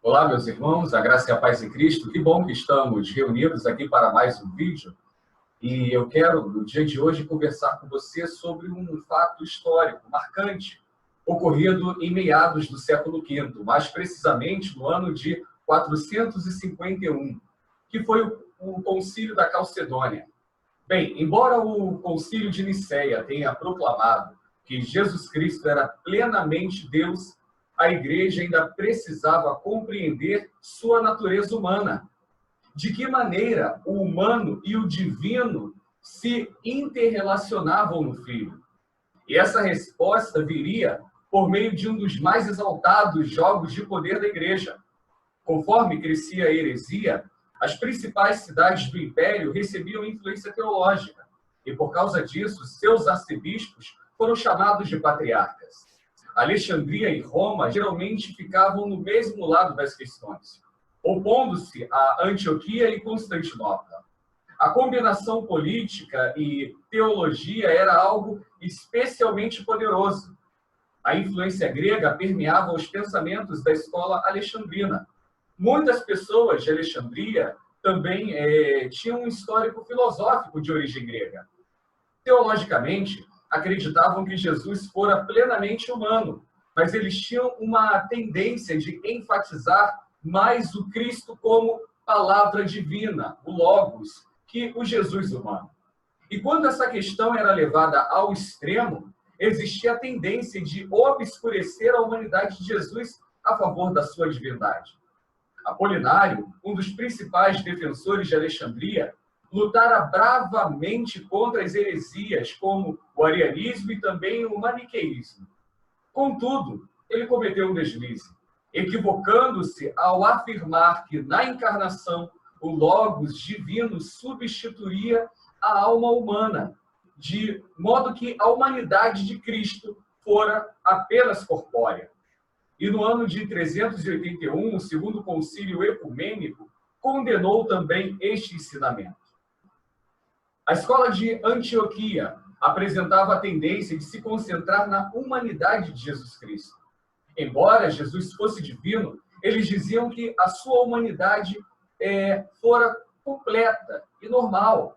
Olá, meus irmãos, a graça e a paz em Cristo. Que bom que estamos reunidos aqui para mais um vídeo. E eu quero, no dia de hoje, conversar com você sobre um fato histórico marcante, ocorrido em meados do século V, mais precisamente no ano de 451, que foi o Concílio da Calcedônia. Bem, embora o Concílio de Nicéia tenha proclamado que Jesus Cristo era plenamente Deus, a Igreja ainda precisava compreender sua natureza humana. De que maneira o humano e o divino se interrelacionavam no Filho? E essa resposta viria por meio de um dos mais exaltados jogos de poder da Igreja. Conforme crescia a heresia, as principais cidades do Império recebiam influência teológica, e por causa disso, seus arcebispos foram chamados de patriarcas. Alexandria e Roma geralmente ficavam no mesmo lado das questões, opondo-se a Antioquia e Constantinopla. A combinação política e teologia era algo especialmente poderoso. A influência grega permeava os pensamentos da escola alexandrina. Muitas pessoas de Alexandria também tinham um histórico filosófico de origem grega. Teologicamente, acreditavam que Jesus fora plenamente humano, mas eles tinham uma tendência de enfatizar mais o Cristo como palavra divina, o Logos, que o Jesus humano. E quando essa questão era levada ao extremo, existia a tendência de obscurecer a humanidade de Jesus a favor da sua divindade. Apolinário, um dos principais defensores de Alexandria, lutara bravamente contra as heresias como o arianismo e também o maniqueísmo. Contudo, ele cometeu um deslize, equivocando-se ao afirmar que na encarnação o Logos divino substituiria a alma humana, de modo que a humanidade de Cristo fora apenas corpórea. E no ano de 381, o segundo concílio ecumênico condenou também este ensinamento. A escola de Antioquia apresentava a tendência de se concentrar na humanidade de Jesus Cristo. Embora Jesus fosse divino, eles diziam que a sua humanidade fora completa e normal.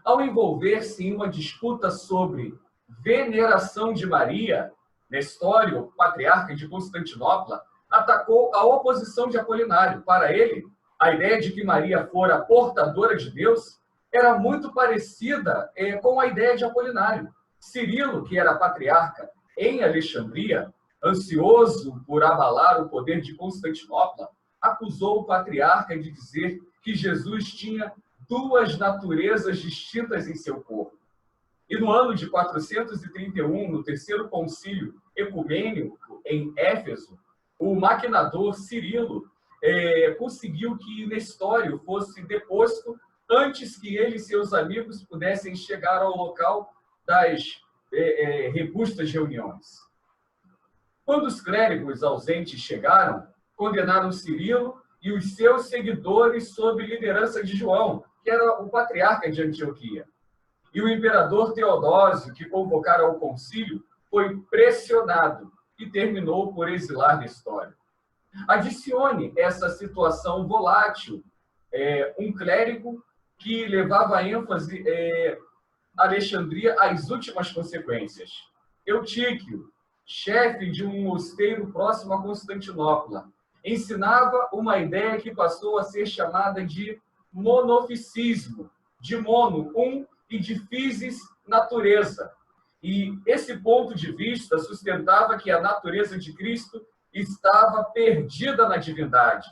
Ao envolver-se em uma disputa sobre veneração de Maria, Nestório, patriarca de Constantinopla, atacou a oposição de Apolinário. Para ele, a ideia de que Maria fora portadora de Deus era muito parecida com a ideia de Apolinário. Cirilo, que era patriarca em Alexandria, ansioso por abalar o poder de Constantinopla, acusou o patriarca de dizer que Jesus tinha duas naturezas distintas em seu corpo. E no ano de 431, no terceiro concílio ecumênico em Éfeso, o maquinador Cirilo conseguiu que Nestório fosse deposto antes que ele e seus amigos pudessem chegar ao local das robustas reuniões. Quando os clérigos ausentes chegaram, condenaram Cirilo e os seus seguidores sob liderança de João, que era o patriarca de Antioquia. E o imperador Teodósio, que convocara ao concílio, foi pressionado e terminou por exilar Nestório. Adicione essa situação volátil, um clérigo que levava a ênfase Alexandria às últimas consequências. Eutíquio, chefe de um mosteiro próximo a Constantinopla, ensinava uma ideia que passou a ser chamada de monofisismo, de mono, um, e de physis, natureza. E esse ponto de vista sustentava que a natureza de Cristo estava perdida na divindade.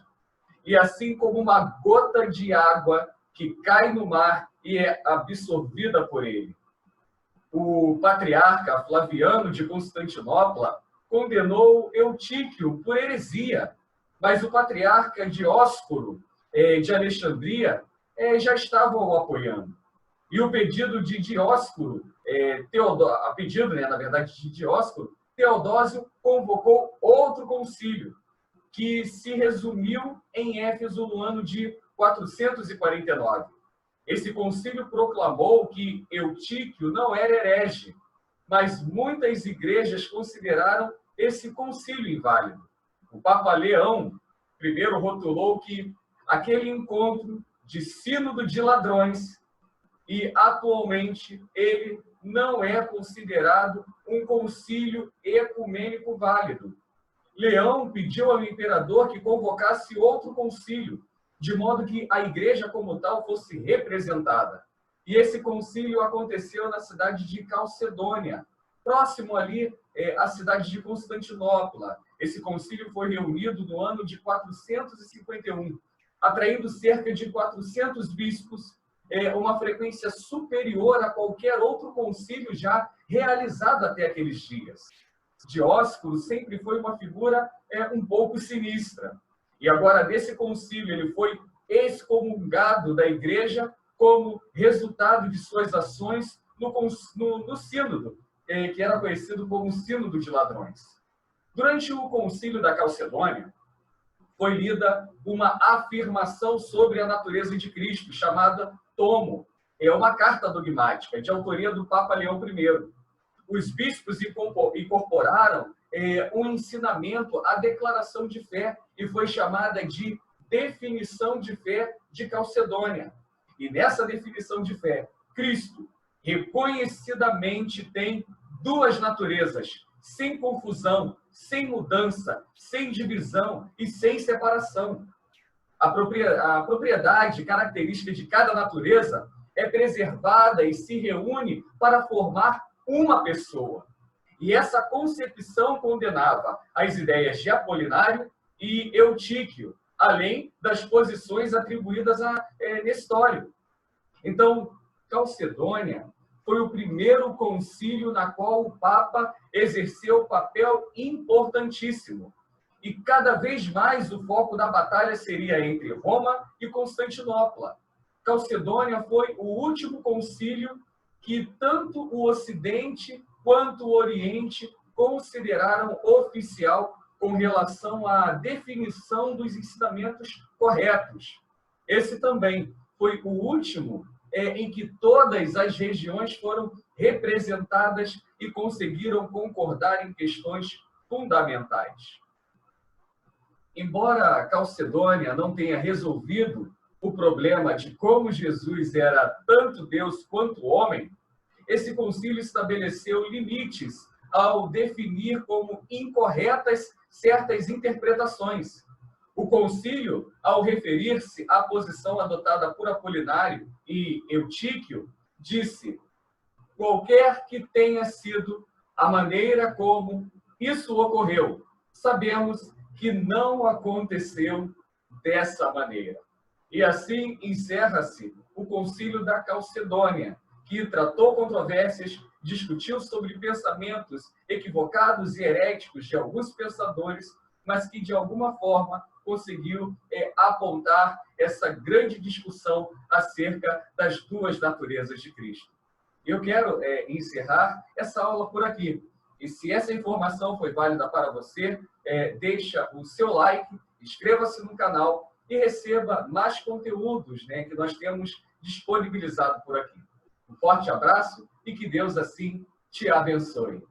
E assim como uma gota de água que cai no mar e é absorvida por ele. O patriarca Flaviano de Constantinopla condenou Eutíquio por heresia, mas o patriarca Dióscoro de Alexandria já estava o apoiando. E o pedido de Dióscoro, a pedido, na verdade, de Dióscoro, Teodósio convocou outro concílio, que se resumiu em Éfeso no ano de 449. Esse concílio proclamou que Eutíquio não era herege, mas muitas igrejas consideraram esse concílio inválido. O Papa Leão primeiro rotulou que aquele encontro de sínodo de ladrões, e atualmente ele não é considerado um concílio ecumênico válido. Leão pediu ao imperador que convocasse outro concílio, de modo que a igreja como tal fosse representada. E esse concílio aconteceu na cidade de Calcedônia, próximo ali à cidade de Constantinopla. Esse concílio foi reunido no ano de 451, atraindo cerca de 400 bispos, uma frequência superior a qualquer outro concílio já realizado até aqueles dias. Dióscoro sempre foi uma figura um pouco sinistra. E agora, desse concílio, ele foi excomungado da igreja como resultado de suas ações no sínodo, que era conhecido como Sínodo de Ladrões. Durante o concílio da Calcedônia, foi lida uma afirmação sobre a natureza de Cristo, chamada Tomo. É uma carta dogmática, de autoria do Papa Leão I. Os bispos incorporaram um ensinamento, a declaração de fé, e foi chamada de definição de fé de Calcedônia. E nessa definição de fé, Cristo reconhecidamente tem duas naturezas, sem confusão, sem mudança, sem divisão e sem separação. A propriedade característica de cada natureza é preservada e se reúne para formar uma pessoa. E essa concepção condenava as ideias de Apolinário e Eutíquio, além das posições atribuídas a Nestório. Então, Calcedônia foi o primeiro concílio na qual o Papa exerceu papel importantíssimo. E cada vez mais o foco da batalha seria entre Roma e Constantinopla. Calcedônia foi o último concílio que tanto o Ocidente quanto o Oriente consideraram oficial com relação à definição dos ensinamentos corretos. Esse também foi o último em que todas as regiões foram representadas e conseguiram concordar em questões fundamentais. Embora Calcedônia não tenha resolvido o problema de como Jesus era tanto Deus quanto homem, esse concílio estabeleceu limites ao definir como incorretas certas interpretações. O concílio, ao referir-se à posição adotada por Apolinário e Eutíquio, disse: qualquer que tenha sido a maneira como isso ocorreu, sabemos que não aconteceu dessa maneira. E assim encerra-se o concílio da Calcedônia, que tratou controvérsias, discutiu sobre pensamentos equivocados e heréticos de alguns pensadores, mas que, de alguma forma, conseguiu apontar essa grande discussão acerca das duas naturezas de Cristo. Eu quero encerrar essa aula por aqui. E se essa informação foi válida para você, deixa o seu like, inscreva-se no canal e receba mais conteúdos, que nós temos disponibilizado por aqui. Um forte abraço e que Deus assim te abençoe.